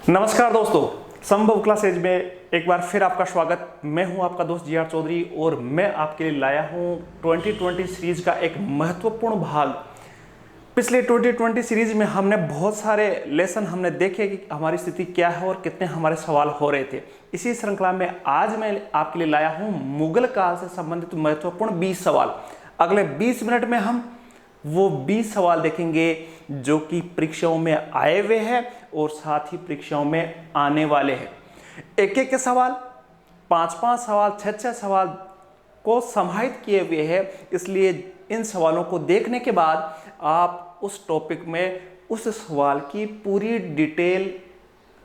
नमस्कार दोस्तों, संभव क्लासेज में एक बार फिर आपका स्वागत। मैं हूं आपका दोस्त जी आर चौधरी और मैं आपके लिए लाया हूं 2020 सीरीज का एक महत्वपूर्ण भाग। पिछले 2020 सीरीज में हमने बहुत सारे लेसन हमने देखे कि हमारी स्थिति क्या है और कितने हमारे सवाल हो रहे थे। इसी श्रृंखला में आज मैं आपके लिए लाया हूं मुगल काल से संबंधित महत्वपूर्ण 20 सवाल। अगले 20 मिनट में हम वो 20 सवाल देखेंगे जो कि परीक्षाओं में आए हुए हैं और साथ ही परीक्षाओं में आने वाले हैं। एक एक के सवाल, 5-5 सवाल, 6-6 सवाल को समाहित किए हुए हैं। इसलिए इन सवालों को देखने के बाद आप उस टॉपिक में उस सवाल की पूरी डिटेल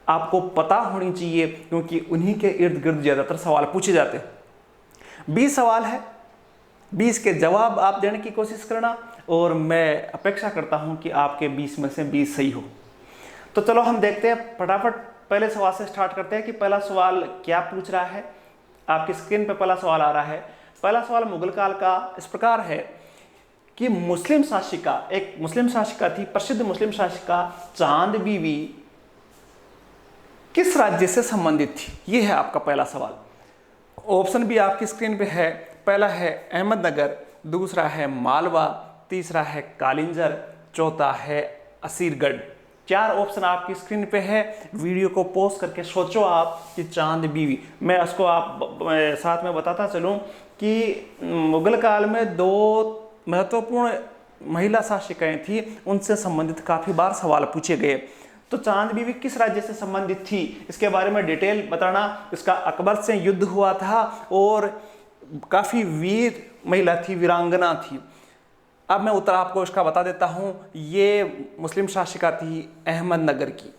आपको पता होनी चाहिए, क्योंकि उन्हीं के इर्द गिर्द ज़्यादातर सवाल पूछे जाते हैं। 20 सवाल है, 20 के जवाब आप देने की कोशिश करना और मैं अपेक्षा करता हूं कि आपके 20 में से 20 सही हो। तो चलो हम देखते हैं, फटाफट पहले सवाल से स्टार्ट करते हैं कि पहला सवाल क्या पूछ रहा है। आपकी स्क्रीन पे पहला सवाल आ रहा है। पहला सवाल मुगल काल का इस प्रकार है कि मुस्लिम शासिका, एक मुस्लिम शासिका थी, प्रसिद्ध मुस्लिम शासिका चांद बीवी किस राज्य से संबंधित थी? यह है आपका पहला सवाल। ऑप्शन भी आपकी स्क्रीन पे है। पहला है अहमदनगर, दूसरा है मालवा, तीसरा है कालिंजर, चौथा है असीरगढ़। 4 ऑप्शन आपकी स्क्रीन पे है। वीडियो को पॉज करके सोचो आप कि चांद बीवी, मैं उसको आप साथ में बताता चलूं कि मुगल काल में 2 महत्वपूर्ण महिला शासिकाएं थी, उनसे संबंधित काफ़ी बार सवाल पूछे गए। तो चांद बीवी किस राज्य से संबंधित थी, इसके बारे में डिटेल बताना। इसका अकबर से युद्ध हुआ था और काफ़ी वीर महिला थी, वीरांगना थी। अब मैं उत्तर आपको इसका बता देता हूं। ये मुस्लिम शासिका थी अहमदनगर की।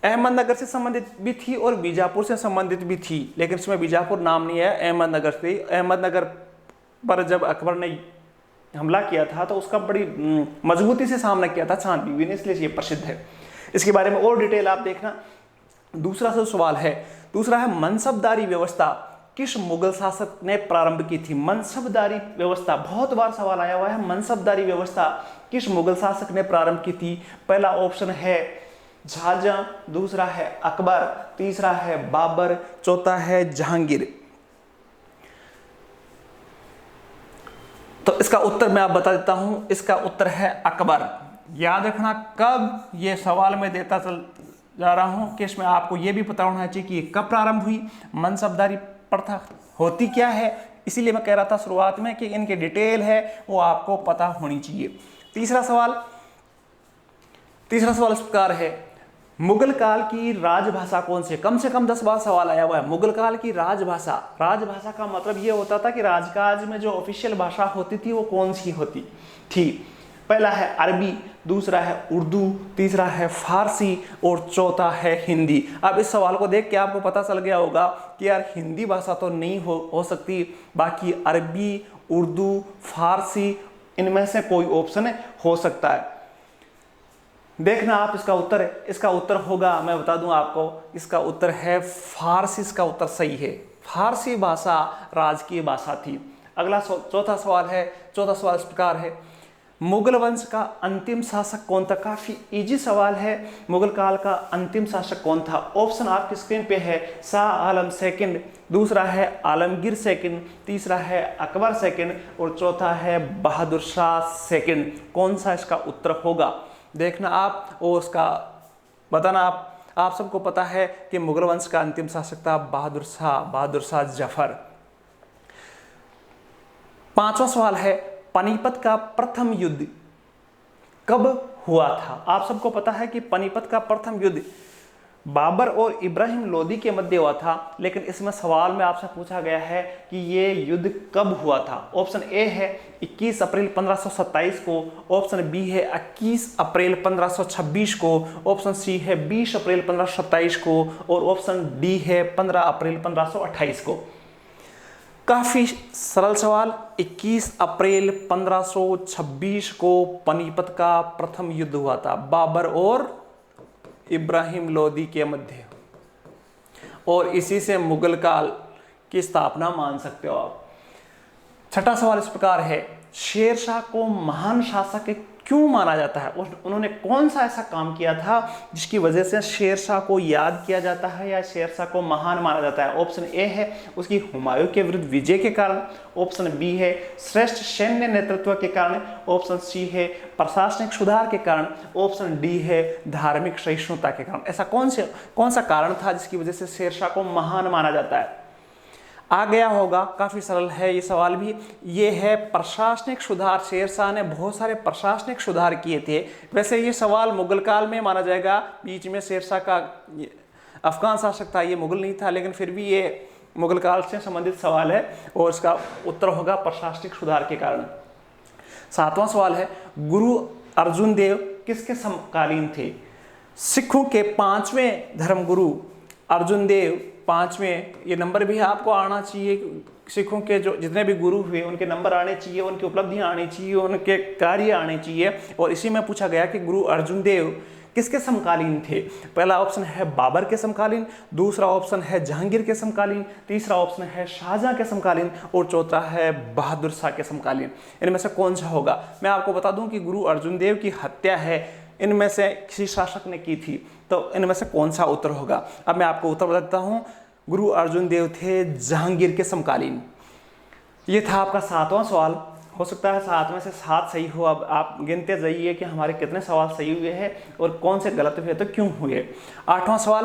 अहमदनगर से संबंधित भी थी और बीजापुर से संबंधित भी थी, लेकिन इसमें बीजापुर नाम नहीं है, अहमदनगर से। अहमदनगर पर जब अकबर ने हमला किया था तो उसका बड़ी मजबूती से सामना किया था चांद बीवी ने, इसलिए ये प्रसिद्ध है। इसके बारे में और डिटेल आप देखना। दूसरा सवाल है, दूसरा है मनसबदारी व्यवस्था किस मुगल शासक ने प्रारंभ की थी? मनसबदारी व्यवस्था बहुत बार सवाल आया हुआ है। मनसबदारी व्यवस्था किस मुगल शासक ने प्रारंभ की थी? पहला ऑप्शन है शाहजहां, दूसरा है अकबर, तीसरा है बाबर, चौथा है जहांगीर। तो इसका उत्तर मैं आप बता देता हूं। इसका उत्तर है अकबर। याद रखना, कब ये सवाल मैं देता चल जा रहा हूं कि इसमें आपको यह भी पता होना चाहिए कि कब प्रारंभ हुई, मनसबदारी प्रथा होती क्या है। इसीलिए मैं कह रहा था शुरुआत में कि इनके डिटेल है वो आपको पता होनी चाहिए। तीसरा सवाल इस प्रकार है, मुगल काल की राजभाषा कौन सी? कम से कम 10 बार सवाल आया हुआ है। मुगल काल की राजभाषा, राजभाषा का मतलब ये होता था कि राजकाज में जो ऑफिशियल भाषा होती थी वो कौन सी होती थी। पहला है अरबी, दूसरा है उर्दू, तीसरा है फारसी और चौथा है हिंदी। अब इस सवाल को देख के आपको पता चल गया होगा कि यार हिंदी भाषा तो नहीं हो सकती, बाकी अरबी, उर्दू, फारसी, इनमें से कोई ऑप्शन हो सकता है। देखना आप इसका उत्तर है। इसका उत्तर होगा, मैं बता दूं आपको, इसका उत्तर है फारसी। इसका उत्तर सही है। फारसी भाषा राजकीय भाषा थी। अगला चौथा सवाल है। चौथा सवाल इस प्रकार है, मुगल वंश का अंतिम शासक कौन था? काफी इजी सवाल है। मुगल काल का अंतिम शासक कौन था? ऑप्शन आपकी स्क्रीन पे है। शाह आलम सेकंड, दूसरा है आलमगीर सेकंड, तीसरा है अकबर सेकंड और चौथा है बहादुर शाह सेकंड। कौन सा इसका उत्तर होगा देखना आप और उसका बताना। आप सबको पता है कि मुगल वंश का अंतिम शासक था बहादुर शाह जफर। 5वां सवाल है, पानीपत का प्रथम युद्ध कब हुआ था? आप सबको पता है कि पानीपत का प्रथम युद्ध बाबर और इब्राहिम लोदी के मध्य हुआ था, लेकिन इसमें सवाल में आपसे पूछा गया है कि ये युद्ध कब हुआ था। ऑप्शन ए है 21 अप्रैल 1527 को, ऑप्शन बी है 21 अप्रैल 1526 को, ऑप्शन सी है 20 अप्रैल 1527 को और ऑप्शन डी है 15 अप्रैल 1528 को। काफी सरल सवाल। 21 अप्रैल 1526 को पानीपत का प्रथम युद्ध हुआ था बाबर और इब्राहिम लोदी के मध्य, और इसी से मुगल काल की स्थापना मान सकते हो आप। छठा सवाल इस प्रकार है, शेरशाह को महान शासक क्यों माना जाता है, उन्होंने कौन सा ऐसा काम किया था जिसकी वजह से शेरशाह को याद किया जाता है या शेरशाह को महान माना जाता है। ऑप्शन ए है उसकी हुमायूं के विरुद्ध विजय के कारण, ऑप्शन बी है श्रेष्ठ सैन्य नेतृत्व के कारण, ऑप्शन सी है प्रशासनिक सुधार के कारण, ऑप्शन डी है धार्मिक सहिष्णुता के कारण। ऐसा कौन सा कारण था जिसकी वजह से शेरशाह को महान माना जाता है। आ गया होगा, काफ़ी सरल है ये सवाल भी। ये है प्रशासनिक सुधार। शेरशाह ने बहुत सारे प्रशासनिक सुधार किए थे। वैसे ये सवाल मुगल काल में माना जाएगा, बीच में शेरशाह का अफगान शासक था, ये मुगल नहीं था, लेकिन फिर भी ये मुगल काल से संबंधित सवाल है और इसका उत्तर होगा प्रशासनिक सुधार के कारण। 7वां सवाल है, गुरु अर्जुन देव किसके समकालीन थे। सिखों के 5वें धर्मगुरु अर्जुन देव 5वें, ये नंबर भी आपको आना चाहिए। सिखों के जो जितने भी गुरु हुए उनके नंबर आने चाहिए, उनकी उपलब्धियां आनी चाहिए, उनके कार्य आने चाहिए। और इसी में पूछा गया कि गुरु अर्जुन देव किसके समकालीन थे। पहला ऑप्शन है बाबर के समकालीन, दूसरा ऑप्शन है जहांगीर के समकालीन, तीसरा ऑप्शन है शाहजहां के समकालीन और चौथा है बहादुर शाह के समकालीन। इनमें से कौन सा होगा। मैं आपको बता दूं कि गुरु अर्जुन देव की हत्या है इनमें से किसी शासक ने की थी, तो इनमें से कौन सा उत्तर होगा। अब मैं आपको उत्तर बताता हूं। गुरु अर्जुन देव थे जहांगीर के समकालीन। ये था आपका 7वां सवाल। हो सकता है 7 में से 7 सही हो। अब आप गिनते जाइए कि हमारे कितने सवाल सही हुए हैं और कौन से गलत हुए तो क्यों हुए। 8वां सवाल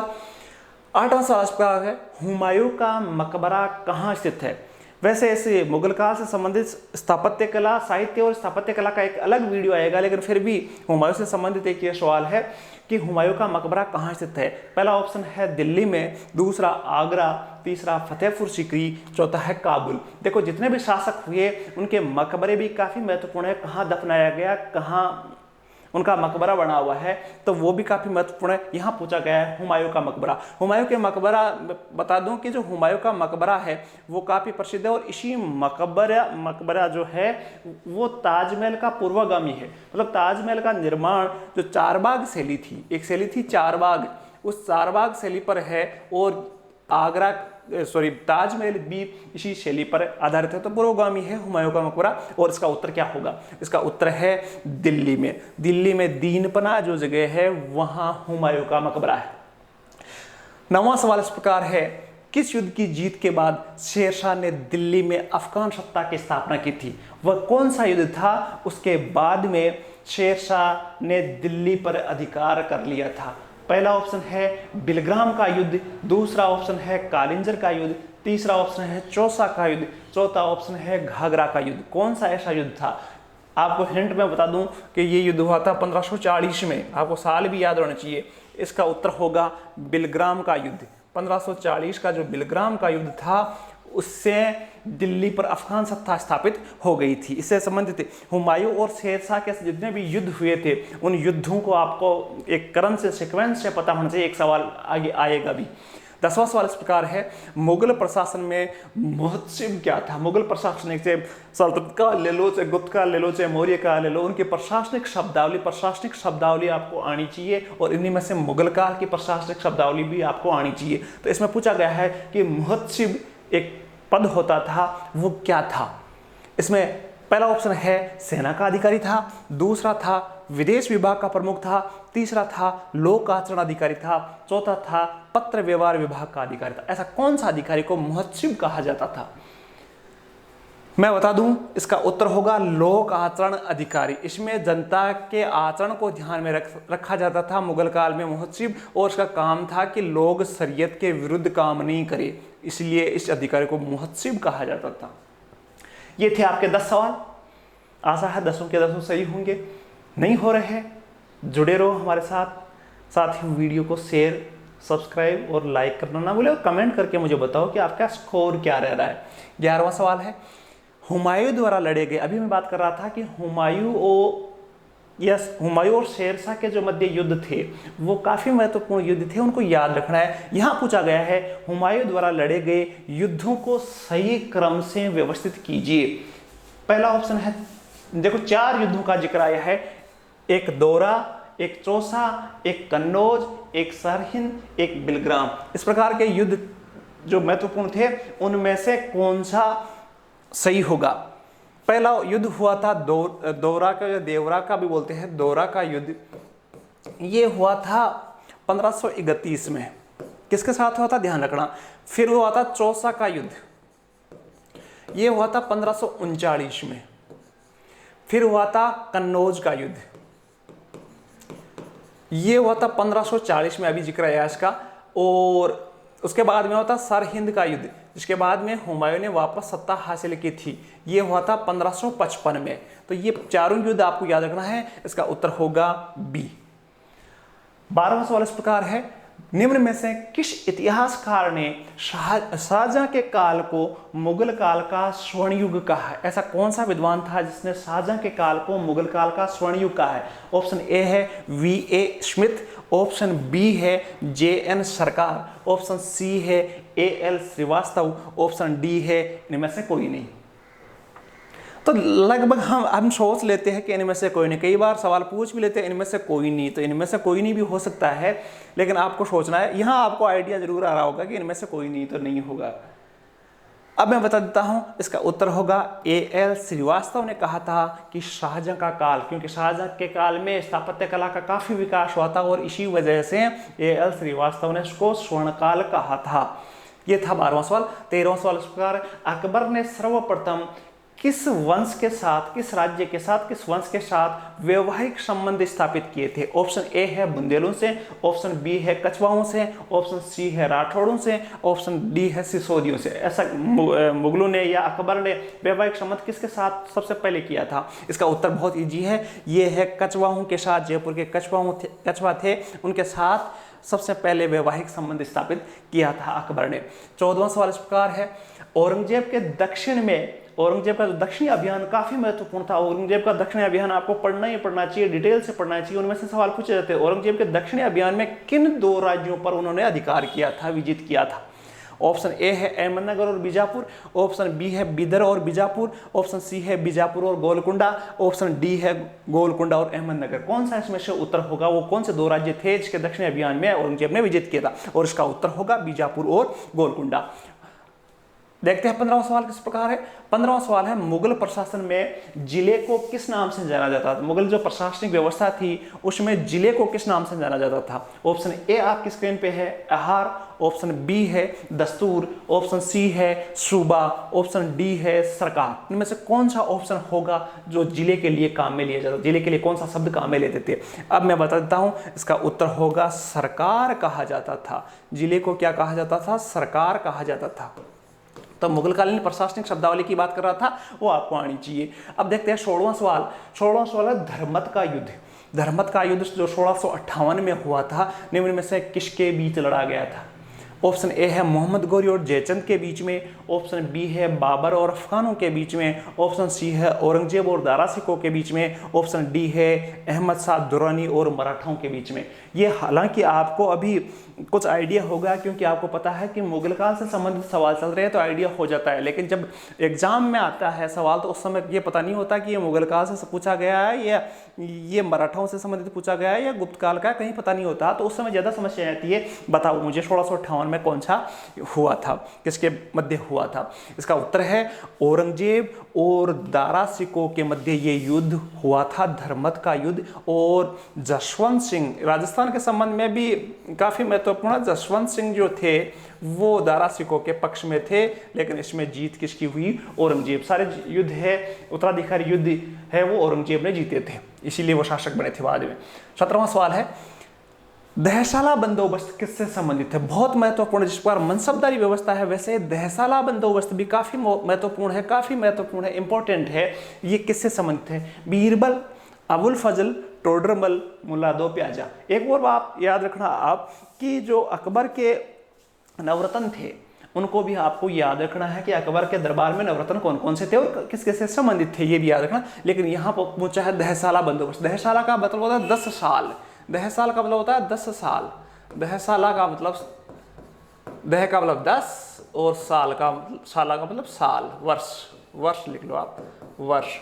इस प्रकार है, हुमायूं का मकबरा कहाँ स्थित है। वैसे ऐसे मुगल काल से संबंधित स्थापत्य कला, साहित्य और स्थापत्य कला का एक अलग वीडियो आएगा, लेकिन फिर भी हुमायूं से संबंधित एक ये सवाल है कि हुमायूं का मकबरा कहाँ स्थित है। पहला ऑप्शन है दिल्ली में, दूसरा आगरा, तीसरा फतेहपुर सीकरी, चौथा है काबुल। देखो जितने भी शासक हुए उनके मकबरे भी काफ़ी महत्वपूर्ण है। कहाँ दफनाया गया, कहाँ उनका मकबरा बना हुआ है, तो वो भी काफ़ी महत्वपूर्ण है। यहाँ पूछा गया है हुमायूं का मकबरा। हुमायूं के मकबरा, बता दूं कि जो हुमायूं का मकबरा है वो काफ़ी प्रसिद्ध है और इसी मकबरा जो है वो ताजमहल का पूर्वगामी है। मतलब ताजमहल का निर्माण जो चारबाग शैली थी, एक शैली थी चारबाग, उस चारबाग शैली पर है और ताजमहल भी इसी शैली पर आधारित है। तो पूर्वगामी है हुमायूं का मकबरा। और इसका उत्तर क्या होगा। इसका उत्तर है दिल्ली में दीनपना जो जगह है वहां हुमायूं का मकबरा है। 9वां सवाल इस प्रकार है, किस युद्ध की जीत के बाद शेरशाह ने दिल्ली में अफगान सत्ता की स्थापना की थी। वह कौन सा युद्ध था, उसके बाद में शेरशाह ने दिल्ली पर अधिकार कर लिया था। पहला ऑप्शन है बिलग्राम का युद्ध, दूसरा ऑप्शन है कालिंजर का युद्ध, तीसरा ऑप्शन है चौसा का युद्ध, चौथा ऑप्शन है घाघरा का युद्ध। कौन सा ऐसा युद्ध था। आपको हिंट में बता दूं कि ये युद्ध हुआ था 1540 में। आपको साल भी याद होना चाहिए। इसका उत्तर होगा बिलग्राम का युद्ध। 1540 का जो बिलग्राम का युद्ध था उससे दिल्ली पर अफगान सत्ता स्थापित हो गई थी। इससे संबंधित हुमायूं और शेरशाह के जितने भी युद्ध हुए थे उन युद्धों को आपको एक क्रम से, सीक्वेंस से पता होना चाहिए। एक सवाल आगे आएगा भी। 10वां सवाल इस प्रकार है, मुगल प्रशासन में महोत्सव क्या था। मुगल प्रशासन से सल्तनत का ले लो, चाहे गुप्त का ले लो, चाहे मौर्य का ले लो, उनकी प्रशासनिक शब्दावली आपको आनी चाहिए और इन्हीं में से मुगल काल की प्रशासनिक शब्दावली भी आपको आनी चाहिए। तो इसमें पूछा गया है कि महोत्सव एक पद होता था, वो क्या था। इसमें पहला ऑप्शन है सेना का अधिकारी था, दूसरा था विदेश विभाग का प्रमुख था, तीसरा था लोक आचरण अधिकारी था, चौथा था पत्र व्यवहार विभाग का अधिकारी था। ऐसा कौन सा अधिकारी को महोत्सव कहा जाता था। मैं बता दूं, इसका उत्तर होगा लोक आचरण अधिकारी। इसमें जनता के आचरण को ध्यान में रखा जाता था मुगल काल में महोत्सव, और इसका काम था कि लोग शरीयत के विरुद्ध काम नहीं करे, इसलिए इस अधिकारी को महोत्सव कहा जाता था। ये थे आपके 10 सवाल। आशा है 10 के 10 सही होंगे। नहीं हो रहे हैं, जुड़े रहो हमारे साथ ही वीडियो को शेयर, सब्सक्राइब और लाइक करना ना भूले और कमेंट करके मुझे बताओ कि आपका स्कोर क्या रह रहा है। 11वां सवाल है, हुमायूं द्वारा लड़े गए, अभी मैं बात कर रहा था कि हुमायूं और शेरशाह के जो मध्य युद्ध थे वो काफ़ी महत्वपूर्ण युद्ध थे, उनको याद रखना है। यहाँ पूछा गया है हुमायूं द्वारा लड़े गए युद्धों को सही क्रम से व्यवस्थित कीजिए। पहला ऑप्शन है, देखो 4 युद्धों का जिक्र आया है, एक दौरा, एक चौसा, एक कन्नौज, एक सरहिंद, एक बिलग्राम। इस प्रकार के युद्ध जो महत्वपूर्ण थे उनमें से कौन सा सही होगा। पहला युद्ध हुआ था दौरा का, देवरा का भी बोलते हैं, दौरा का युद्ध। ये हुआ था 1531 में। किसके साथ हुआ था, ध्यान रखना। फिर हुआ था चौसा का युद्ध, ये हुआ था 1539 में। फिर हुआ था कन्नौज का युद्ध, ये हुआ था 1540 में, अभी जिक्र आया इसका। और उसके बाद में हुआ था सरहिंद का युद्ध, जिसके बाद में हुमायूं ने वापस सत्ता हासिल की थी, ये हुआ था 1555 में। तो ये चारों युद्ध आपको याद रखना है, इसका उत्तर होगा बी। 12वां सवाल इस प्रकार है, निम्न में से किस इतिहासकार ने शाहजहां के काल को मुगल काल का स्वर्ण युग कहा है? ऐसा कौन सा विद्वान था जिसने शाहजहां के काल को मुगल काल का स्वर्ण युग कहा है? ऑप्शन ए है V.A. स्मिथ, ऑप्शन बी है J.N. सरकार, ऑप्शन सी है A.L. श्रीवास्तव, ऑप्शन डी है इनमें से कोई नहीं। तो लगभग हम सोच लेते हैं कि इनमें से कोई नहीं, कई बार सवाल पूछ भी लेते हैं इनमें से कोई नहीं, तो इनमें से कोई नहीं भी हो सकता है, लेकिन आपको सोचना है। यहाँ आपको आइडिया जरूर आ रहा होगा कि इनमें से कोई नहीं तो नहीं होगा। अब मैं बता देता हूँ, इसका उत्तर होगा A.L. श्रीवास्तव ने कहा था कि शाहजहां का काल, क्योंकि शाहजहां के काल में स्थापत्य कला का काफी विकास हुआ था और इसी वजह से A.L. श्रीवास्तव ने उसको स्वर्ण काल कहा था। ये था 12वां सवाल। 13वां सवाल इस प्रकार, अकबर ने सर्वप्रथम किस वंश के साथ, किस राज्य के साथ, किस वंश के साथ वैवाहिक संबंध स्थापित किए थे? ऑप्शन ए है बुंदेलों से, ऑप्शन बी है कछवाओं से, ऑप्शन सी है राठौड़ों से, ऑप्शन डी है सिसोदियों से। ऐसा मुगलों ने या अकबर ने वैवाहिक संबंध किसके साथ सबसे पहले किया था? इसका उत्तर बहुत ईजी है, ये है कछवाओं के साथ। जयपुर के कछवा थे, उनके साथ सबसे पहले वैवाहिक संबंध स्थापित किया था अकबर ने। 14वां सवाल इस प्रकार है, औरंगजेब के दक्षिण में, औरंगजेब का जो दक्षिणी अभियान काफी महत्वपूर्ण था। औरंगजेब का दक्षिणी अभियान आपको पढ़ना ही पढ़ना चाहिए, डिटेल से पढ़ना चाहिए, उनमें से सवाल पूछे जाते हैं। औरंगजेब के दक्षिणी अभियान में किन दो राज्यों पर उन्होंने अधिकार किया था, विजित किया था? ऑप्शन ए है अहमदनगर और बीजापुर, ऑप्शन बी है बिदर और बीजापुर, ऑप्शन सी है बीजापुर और गोलकुंडा, ऑप्शन डी है गोलकुंडा और अहमदनगर। कौन सा इसमें से उत्तर होगा? वो कौन से दो राज्य थे जिसके दक्षिणी अभियान में औरंगजेब ने विजित किया था? और इसका उत्तर होगा बीजापुर और गोलकुंडा। देखते हैं 15वां सवाल किस प्रकार है। 15वां सवाल है, मुगल प्रशासन में जिले को किस नाम से जाना जाता था? मुगल जो प्रशासनिक व्यवस्था थी उसमें जिले को किस नाम से जाना जाता था? ऑप्शन ए आपकी स्क्रीन पे है आहार, ऑप्शन बी है दस्तूर, ऑप्शन सी है सूबा, ऑप्शन डी है सरकार। इनमें से कौन सा ऑप्शन होगा जो जिले के लिए काम में लिया जाता? जिले के लिए कौन सा शब्द काम में लेते थे? अब मैं बता देता हूं, इसका उत्तर होगा सरकार कहा जाता था। जिले को क्या कहा जाता था? सरकार कहा जाता था। तो मुगलकालीन प्रशासनिक शब्दावली की बात कर रहा था, वो आपको आनी चाहिए। अब देखते हैं 16वां सवाल। 16वां सवाल है धर्मत का युद्ध। धर्मत का युद्ध जो 1658 में हुआ था, निम्न में से किसके बीच लड़ा गया था? ऑप्शन ए है मोहम्मद गौरी और जयचंद के बीच में, ऑप्शन बी है बाबर और अफगानों के बीच में, ऑप्शन सी है औरंगजेब और दारा सिखों के बीच में, ऑप्शन डी है अहमद शाह दुरानी और मराठाओं के बीच में। ये हालांकि आपको अभी कुछ आइडिया होगा, क्योंकि आपको पता है कि मुगल काल से संबंधित सवाल चल रहे हैं तो आइडिया हो जाता है, लेकिन जब एग्जाम में आता है सवाल तो उस समय ये पता नहीं होता कि ये मुगल काल से पूछा गया है या ये मराठाओं से संबंधित पूछा गया है या गुप्त काल का, कहीं पता नहीं होता। तो उस समय ज़्यादा समस्या आती है, बताओ मुझे 1658 में कौन सा हुआ था, किसके मध्य हुआ था? इसका उत्तर है औरंगजेब और दारा सिखों के मध्य ये युद्ध हुआ था, धर्मत का युद्ध। और जसवंत सिंह, राजस्थान के संबंध में भी काफ़ी महत्वपूर्ण, जसवंत सिंह जो थे वो दारा सिखों के पक्ष में थे, लेकिन इसमें जीत किसकी हुई? औरंगजेब। सारे युद्ध है, उत्तराधिकारी युद्ध है, वो औरंगजेब ने जीते थे, इसीलिए वो शासक बने थे बाद में। 17वां सवाल है, दहशाला बंदोबस्त किससे संबंधित है? बहुत महत्वपूर्ण। जिस पर मनसबदारी व्यवस्था है, वैसे दहशाला बंदोबस्त भी काफी महत्वपूर्ण है, काफी महत्वपूर्ण है, इंपॉर्टेंट है। ये किससे संबंधित है? बीरबल, अबुल फजल, टोडरमल, मुल्ला दो प्याजा। एक और बात याद रखना आप कि जो अकबर के नवरत्न थे उनको भी आपको याद रखना है कि अकबर के दरबार में नवरत्न कौन कौन से थे और किस किस से संबंधित थे, ये भी याद रखना। लेकिन यहाँ पर पूछा है दहशाला बंदोबस्त। दहशाला का मतलब होता है 10 साल। दहसाल का मतलब होता है 10 साल। दहसाला का मतलब, दह का मतलब 10 और साल का, साला का मतलब साल, वर्ष, वर्ष लिख लो आप, वर्ष।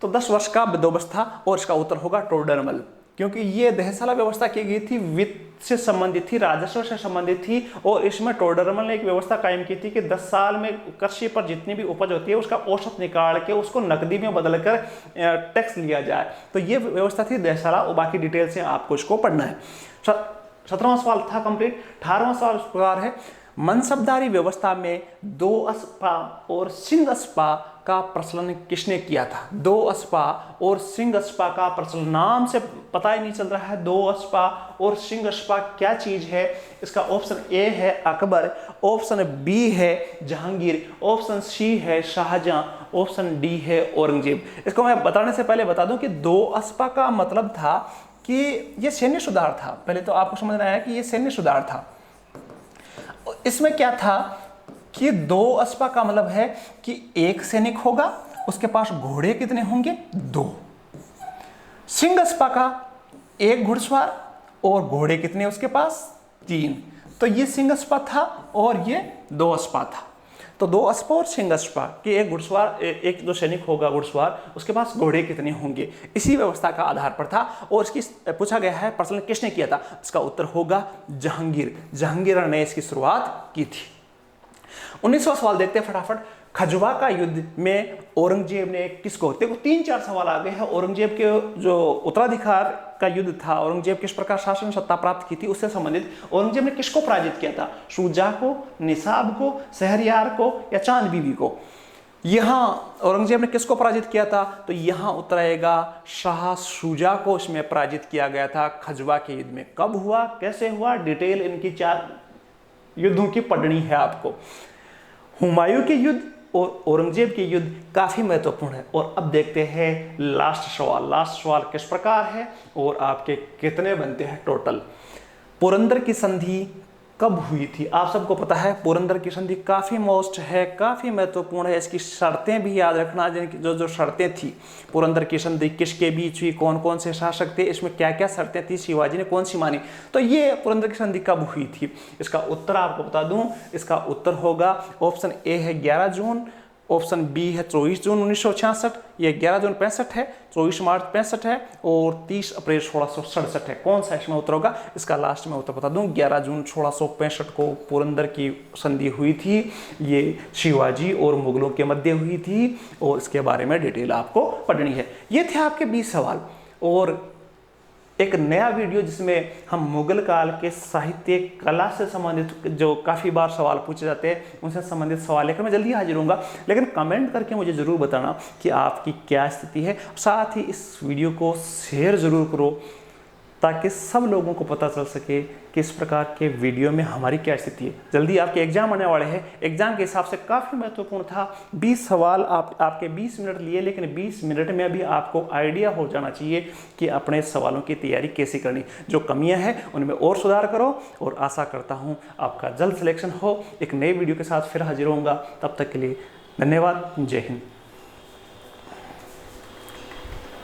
तो 10 वर्ष का बंदोबस्त था और इसका उत्तर होगा टोडरमल। क्योंकि ये दहसाला व्यवस्था की गई थी, वित्त से संबंधित थी, राजस्व से संबंधित थी, और इसमें टोडरमल ने एक व्यवस्था कायम की थी कि 10 साल में कृषि पर जितनी भी उपज होती है उसका औसत निकाल के उसको नकदी में बदलकर टैक्स लिया जाए। तो ये व्यवस्था थी दहसाला, और बाकी डिटेल से आपको इसको पढ़ना है। 17वां सवाल था कंप्लीट। 18वां सवाल इस प्रकार है, मनसबदारी व्यवस्था में दो अस्पा और सिंह अस्पा का प्रचलन किसने किया था? दो अस्पा और सिंह अस्पा का प्रचलन, नाम से पता ही नहीं चल रहा है दो अस्पा और सिंह अस्पा क्या चीज है। इसका ऑप्शन ए है अकबर, ऑप्शन बी है जहांगीर, ऑप्शन सी है शाहजहां, ऑप्शन डी है औरंगजेब। इसको मैं बताने से पहले बता दूं कि दो अस्पा का मतलब था कि ये सैन्य सुधार था। पहले तो आपको समझना है कि ये सैन्य सुधार था। इसमें क्या था कि दो अस्पा का मतलब है कि एक सैनिक होगा, उसके पास घोड़े कितने होंगे? 2। सिंह अस्पा का एक घुड़सवार और घोड़े कितने उसके पास? 3। तो ये सिंह अस्पा था और ये दो अस्पा था। तो दो अस्पा और सिंह अस्पा कि एक घुड़सवार, एक जो सैनिक होगा घुड़सवार, उसके पास घोड़े कितने होंगे, इसी व्यवस्था का आधार पर था। और इसकी पूछा गया है प्रचलन किसने किया था? इसका उत्तर होगा जहांगीर। जहांगीर ने इसकी शुरुआत की थी। 19वां सवाल देखते हैं फटाफट। खजवा का युद्ध में औरंगजेब ने किसको, देखो 3-4 सवाल आ गए हैं। औरंगजेब के जो उत्तराधिकार का युद्ध था, औरंगजेब किस प्रकार शासन सत्ता प्राप्त की थी, उससे संबंधित औरंगजेब ने किसको पराजित किया था? शुजा को, निसाब को, शहरयार को या चांद बीबी को? यहां औरंगजेब ने किसको पराजित किया था? तो यहां उत्तर आएगा शाह शुजा को इसमें पराजित किया गया था खजवा के युद्ध में। कब हुआ, कैसे हुआ, डिटेल इनकी 4 युद्धों की पढ़नी है आपको। हुमायूं के युद्ध और औरंगजेब के युद्ध काफी महत्वपूर्ण है। और अब देखते हैं लास्ट सवाल। लास्ट सवाल किस प्रकार है और आपके कितने बनते हैं टोटल? पुरंदर की संधि कब हुई थी? आप सबको पता है पुरंदर की संधि काफी मोस्ट है, काफी महत्वपूर्ण है। इसकी शर्तें भी याद रखना, जो शर्तें थी। पुरंदर की संधि किसके बीच हुई, कौन कौन से शासक थे, इसमें क्या क्या शर्तें थी, शिवाजी ने कौन सी मानी। तो ये पुरंदर की संधि कब हुई थी? इसका उत्तर आपको बता दूं, इसका उत्तर होगा ऑप्शन ए है 11 जून, ऑप्शन बी है 24 जून 1966, ये 11 जून 65 है, 24 मार्च 65 है और 30 अप्रैल 1667 है। कौन सा इसमें उत्तर होगा? इसका लास्ट में उत्तर बता दूं, 11 जून 1665 को पुरंदर की संधि हुई थी। ये शिवाजी और मुगलों के मध्य हुई थी और इसके बारे में डिटेल आपको पढ़नी है। ये थे आपके 20 सवाल और एक नया वीडियो जिसमें हम मुगल काल के साहित्य कला से संबंधित जो काफ़ी बार सवाल पूछे जाते हैं उनसे संबंधित सवाल लेकर मैं जल्दी हाजिर होऊंगा। लेकिन कमेंट करके मुझे ज़रूर बताना कि आपकी क्या स्थिति है। साथ ही इस वीडियो को शेयर ज़रूर करो ताकि सब लोगों को पता चल सके कि इस प्रकार के वीडियो में हमारी क्या स्थिति है। जल्दी आपके एग्जाम आने वाले हैं। एग्जाम के हिसाब से काफ़ी महत्वपूर्ण था। 20 सवाल आपके 20 मिनट लिए, लेकिन 20 मिनट में भी आपको आइडिया हो जाना चाहिए कि अपने सवालों की तैयारी कैसे करनी। जो कमियां हैं उनमें और सुधार करो और आशा करता हूं आपका जल्द सिलेक्शन हो। एक नए वीडियो के साथ फिर हाजिर होऊंगा। तब तक के लिए धन्यवाद। जय हिंद।